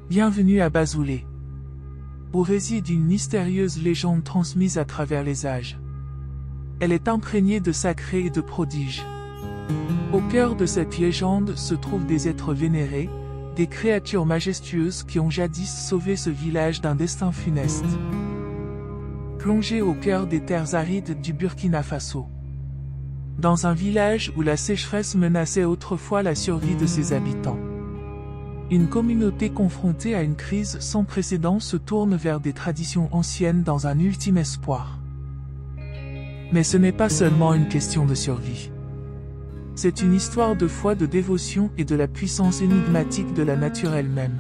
Bienvenue à Bazoulé, où réside une mystérieuse légende transmise à travers les âges. Elle est imprégnée de sacrés et de prodiges. Au cœur de cette légende se trouvent des êtres vénérés, des créatures majestueuses qui ont jadis sauvé ce village d'un destin funeste. Plongé au cœur des terres arides du Burkina Faso. Dans un village où la sécheresse menaçait autrefois la survie de ses habitants. Une communauté confrontée à une crise sans précédent se tourne vers des traditions anciennes dans un ultime espoir. Mais ce n'est pas seulement une question de survie. C'est une histoire de foi, de dévotion et de la puissance énigmatique de la nature elle-même.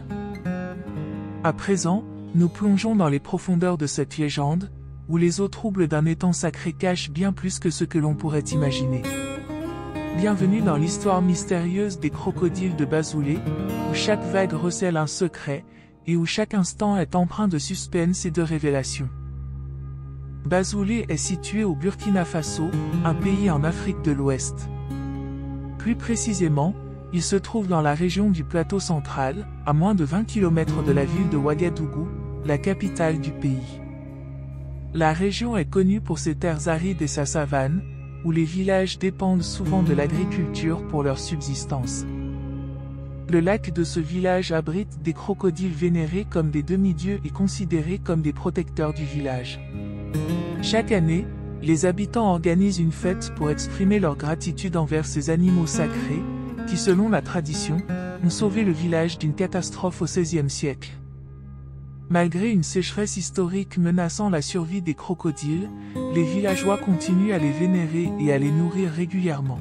À présent, nous plongeons dans les profondeurs de cette légende, où les eaux troubles d'un étang sacré cachent bien plus que ce que l'on pourrait imaginer. Bienvenue dans l'histoire mystérieuse des crocodiles de Bazoulé, où chaque vague recèle un secret, et où chaque instant est empreint de suspense et de révélation. Bazoulé est situé au Burkina Faso, un pays en Afrique de l'Ouest. Plus précisément, il se trouve dans la région du plateau central, à moins de 20 km de la ville de Ouagadougou, la capitale du pays. La région est connue pour ses terres arides et sa savane, où les villages dépendent souvent de l'agriculture pour leur subsistance. Le lac de ce village abrite des crocodiles vénérés comme des demi-dieux et considérés comme des protecteurs du village. Chaque année, les habitants organisent une fête pour exprimer leur gratitude envers ces animaux sacrés, qui selon la tradition, ont sauvé le village d'une catastrophe au XVIe siècle. Malgré une sécheresse historique menaçant la survie des crocodiles, les villageois continuent à les vénérer et à les nourrir régulièrement.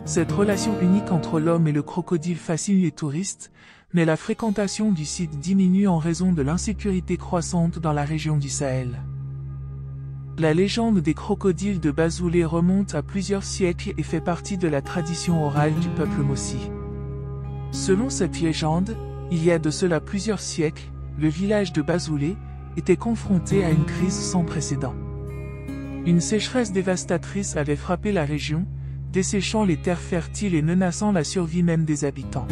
Cette relation unique entre l'homme et le crocodile fascine les touristes, mais la fréquentation du site diminue en raison de l'insécurité croissante dans la région du Sahel. La légende des crocodiles de Bazoulé remonte à plusieurs siècles et fait partie de la tradition orale du peuple Mossi. Selon cette légende, il y a de cela plusieurs siècles, le village de Bazoulé était confronté à une crise sans précédent. Une sécheresse dévastatrice avait frappé la région, desséchant les terres fertiles et menaçant la survie même des habitants.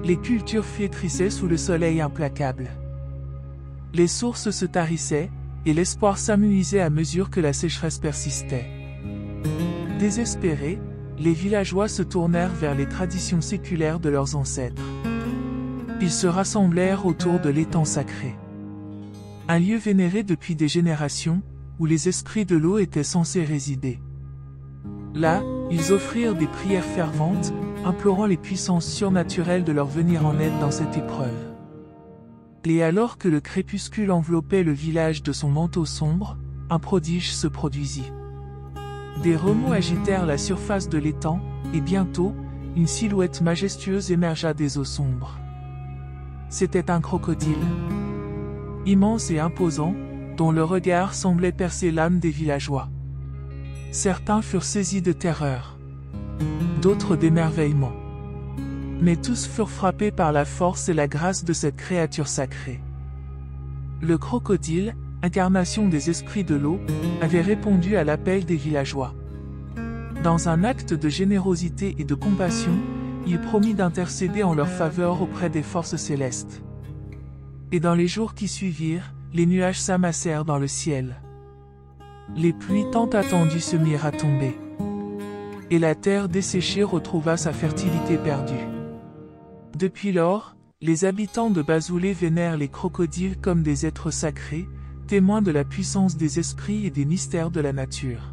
Les cultures flétrissaient sous le soleil implacable. Les sources se tarissaient, et l'espoir s'amenuisait à mesure que la sécheresse persistait. Désespérés, les villageois se tournèrent vers les traditions séculaires de leurs ancêtres. Ils se rassemblèrent autour de l'étang sacré. Un lieu vénéré depuis des générations, où les esprits de l'eau étaient censés résider. Là, ils offrirent des prières ferventes, implorant les puissances surnaturelles de leur venir en aide dans cette épreuve. Et alors que le crépuscule enveloppait le village de son manteau sombre, un prodige se produisit. Des remous agitèrent la surface de l'étang, et bientôt, une silhouette majestueuse émergea des eaux sombres. C'était un crocodile. Immense et imposant, dont le regard semblait percer l'âme des villageois. Certains furent saisis de terreur. D'autres d'émerveillement. Mais tous furent frappés par la force et la grâce de cette créature sacrée. Le crocodile, incarnation des esprits de l'eau, avait répondu à l'appel des villageois. Dans un acte de générosité et de compassion, il promit d'intercéder en leur faveur auprès des forces célestes. Et dans les jours qui suivirent, les nuages s'amassèrent dans le ciel. Les pluies tant attendues se mirent à tomber. Et la terre desséchée retrouva sa fertilité perdue. Depuis lors, les habitants de Bazoulé vénèrent les crocodiles comme des êtres sacrés, témoins de la puissance des esprits et des mystères de la nature.